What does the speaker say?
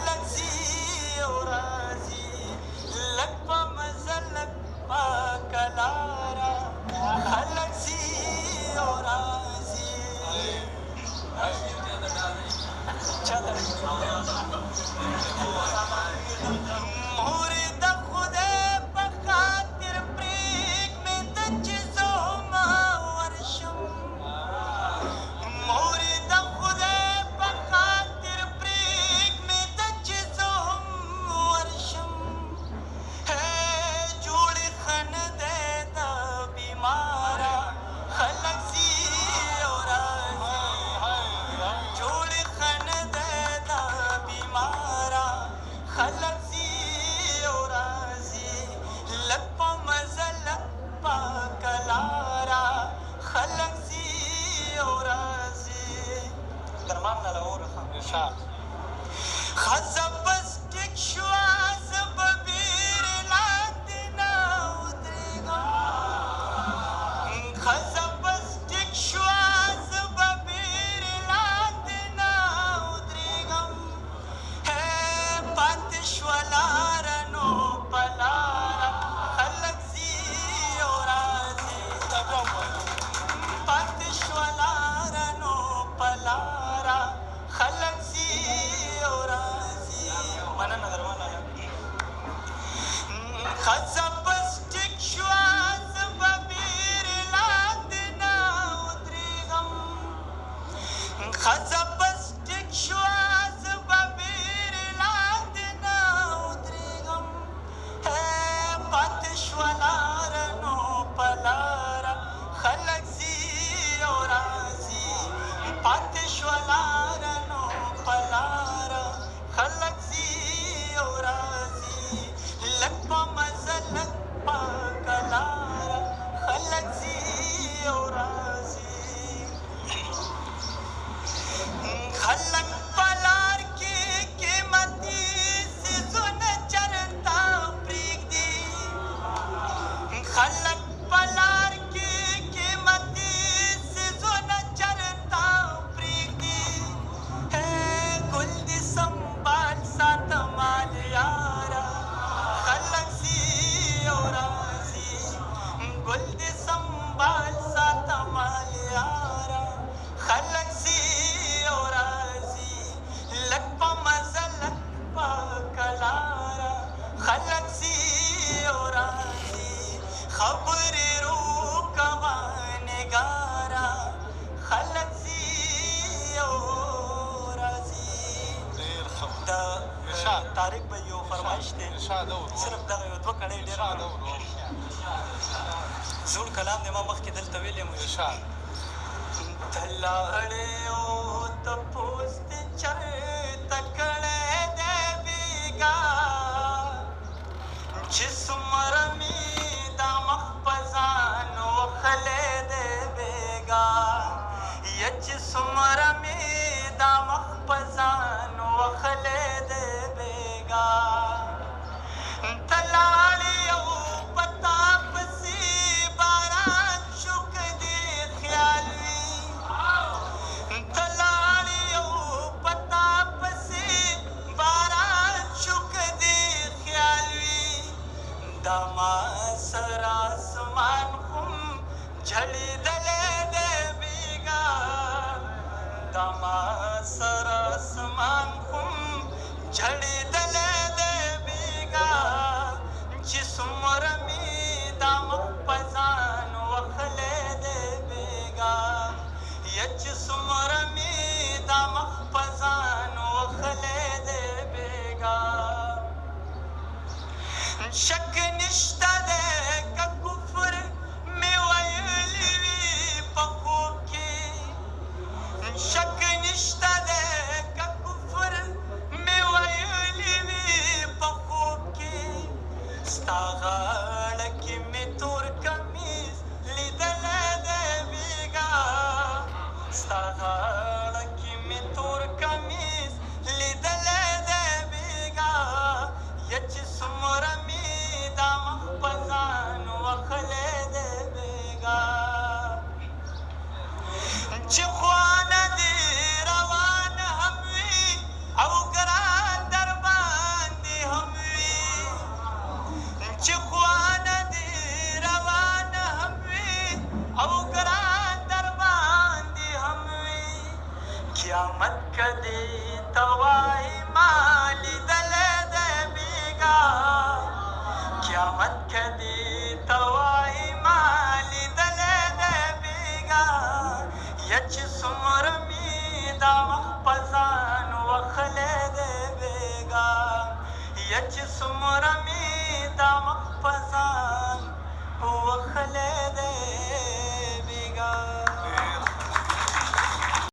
خلک ځي او راځي لږ په مزه لږ پاکه لاره خلک ځي او راځي مورې د خدای په خاطر پرېږدمې ته چې زه هم ورشم مورې د خدای په خاطر پرېږدمې ته چې زه هم ورشم جوړې ښه نه دی د بیماره خلک ځي او راځي جوړې ښه نه دی د بیماره خلک ځي او راځي لږ په مزه لږ پاکه لاره خلک ځي او راځي درمان نه راورخم ښځه بس ټیک شوه زه به بیرې لاندې نه ودرېږم ښځه بس ټیک شوه زه به بیرې لاندې نه ودرېږم پاتې شوه لاره نو په لاره خلک ځي او راځي پاتې شوه لاره نو په لاره خلک ځي او راځي مننه درمانه ښځه بس ټیک شوه زه به بیرې لاندې نه ودرېږم ښځه بس ټیک شوه زه به بیرې لاندې نه ودرېږم پاتې شوه لاره نو په لاره خلک ځي او راځي پاتې شوه لاره نو په لاره خلک ځي او راځي لږ په مزه لږ پاکه لاره خلک ځي او راځي خلک په لار کې قیمتي څیزونه چرته پرېږدي خلک په لار کې قیمتي څیزونه چرته پرېږدي ګل دې سنبال ساته مال یاره خلک ځي او راځي ګل دې سنبال ساته مال یاره خلک ځي او راځي لږ په مزه لږ پاکه لاره خلک ځي او راځي خبرې روکوه نګاره خلک ځي او راځي د طارق به یو فرمایش دی صرف دغه یو دوه کړۍ ډېر زوړ کلام دی ما مخکې دلته ویلی یم ته لاړې او تپوس دې چېرته کړی دی بېګا چې څومره مې دا مخ په ځان وښلی دی بېګا یا چې څومره مې دا مخ په ځان وښلی دی بېګا ته لاړې او په تا پسې باران شو که دې خیال وي ته لاړې او په تا پسې باران شو که دې خیال وي دا ما سره اسمان خو جړېدلی دی بېګا دا ما سره اسمان خو جړېدلی دی بېګا چې څومره مې دا مخ په ځان وښلی دی بېګا یا چې څومره مې دا مخ په ځان وښلی دی بېګا شک نشته دی که کفر مې ویلی وي په خوب کې شک نشته دی که کفر مې ویلی وي په خوب کې ستا غاړه کې مې تور کمیز لیدلی دی بېګا ستا غاړه کې مې تور کمیز لیدلی دی بېګا یا چې څومره مې قیامت کدی توای ما لیدلې دی بیګا قیامت کدی توای ما لیدلې دی بیګا یا چې څومره مې دا وخت په ځان وخلی دی بیګا یا چې څومره مې دا وخت په ځان وخلی دی